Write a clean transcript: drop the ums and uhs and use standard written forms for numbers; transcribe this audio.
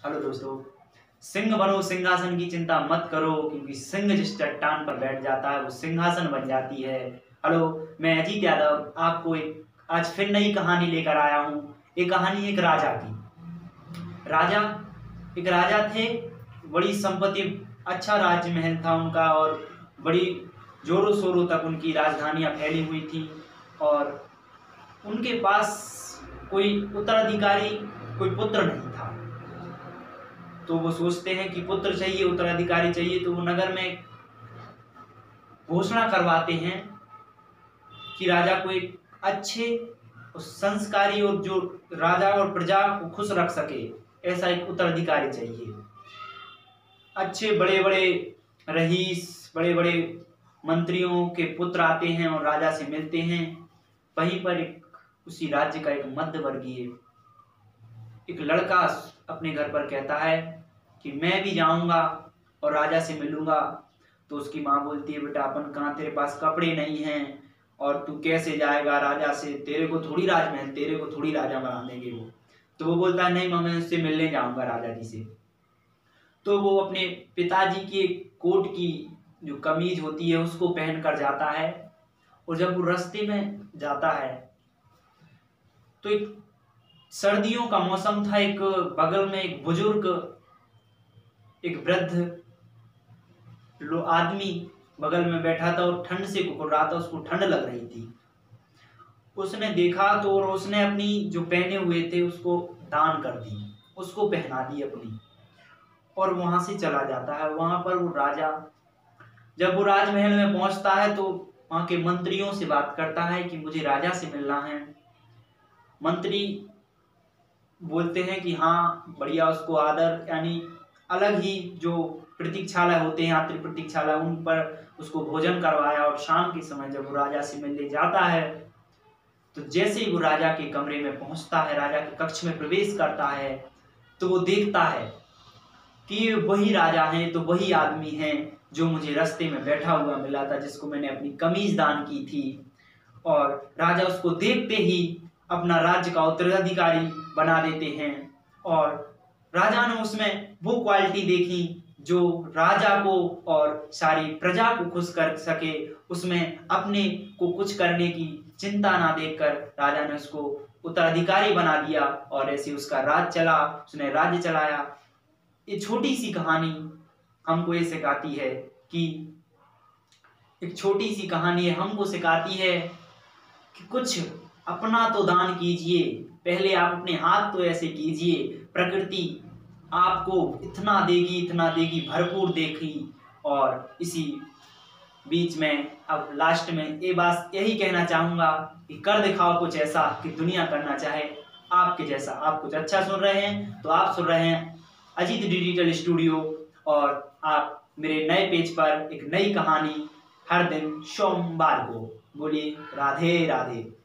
Hello दोस्तों। सिंह बनो सिंहासन की चिंता मत करो, क्योंकि सिंह जिस चट्टान पर बैठ जाता है वो सिंहासन बन जाती है। हेलो, मैं अजीत यादव आपको आज फिर नई कहानी लेकर आया हूँ। ये कहानी एक राजा की। एक राजा थे, बड़ी संपत्ति, अच्छा राजमहल था उनका और बड़ी जोरों शोरों तक उनकी राजधानियाँ फैली हुई थी। और उनके पास कोई उत्तराधिकारी, कोई पुत्र नहीं था। तो वो सोचते हैं कि पुत्र चाहिए, उत्तराधिकारी चाहिए, तो वो नगर में घोषणा करवाते हैं कि राजा को एक अच्छे संस्कारी और जो राजा और प्रजा को खुश रख सके ऐसा एक उत्तराधिकारी चाहिए। अच्छे बड़े बड़े रईस, बड़े बड़े मंत्रियों के पुत्र आते हैं और राजा से मिलते हैं। वहीं पर उसी राज्य का एक मध्यवर्गीय एक लड़का अपने घर पर कहता है कि मैं भी जाऊंगा और राजा से मिलूंगा। तो उसकी माँ बोलती है, बेटा अपन कहाँ, तेरे पास कपड़े नहीं हैं और तू कैसे जाएगा राजा से, तेरे को थोड़ी राजा बना देंगे वो। तो वो बोलता है, नहीं माँ, मैं उससे मिलने जाऊंगा राजा जी से। तो वो अपने पिताजी के कोट की जो कमीज होती है उसको पहन कर जाता है। और जब वो रास्ते में जाता है तो एक सर्दियों का मौसम था। एक बगल में एक बुजुर्ग, एक वृद्ध आदमी बगल में बैठा था और ठंड से कुकुर रहा था, उसको ठंड लग रही थी। उसने देखा तो और उसने अपनी जो पहने हुए थे उसको दान कर दी, उसको पहना दी अपनी, और वहां से चला जाता है। वहां पर वो राजा, जब वो राजमहल में पहुंचता है तो वहां के मंत्रियों से बात करता है कि मुझे राजा से मिलना है। मंत्री बोलते हैं कि हाँ बढ़िया, उसको आदर, यानी अलग ही जो प्रतीक्षालय होते हैं, यात्री प्रतीक्षालय, उन पर उसको भोजन करवाया। और शाम के समय जब वो राजा से मिलने जाता है तो जैसे ही वो राजा के कमरे में पहुंचता है, राजा के कक्ष में प्रवेश करता है, तो वो देखता है कि वही राजा हैं, तो वही आदमी हैं जो मुझे रास्ते में बैठा हुआ मिला था, जिसको मैंने अपनी कमीज दान की थी। और राजा उसको देखते ही अपना राज्य का उत्तराधिकारी बना देते हैं। और राजा ने उसमें वो क्वालिटी देखी जो राजा को और सारी प्रजा को खुश कर सके। उसमें अपने को कुछ करने की चिंता ना देखकर राजा ने उसको उत्तराधिकारी बना दिया और ऐसे उसका राज चला, उसने राज्य चलाया। ये छोटी सी कहानी हमको ये सिखाती है कि कुछ अपना तो दान कीजिए, पहले आप अपने हाथ तो ऐसे कीजिए, प्रकृति आपको इतना देगी, भरपूर देगी। और इसी बीच में अब लास्ट में ये बात यही कहना चाहूंगा कि कर दिखाओ कुछ ऐसा कि दुनिया करना चाहे आपके जैसा। आप कुछ अच्छा सुन रहे हैं तो आप सुन रहे हैं अजीत डिजिटल स्टूडियो, और आप मेरे नए पेज पर एक नई कहानी हर दिन सोमवार को। बोलिए राधे राधे।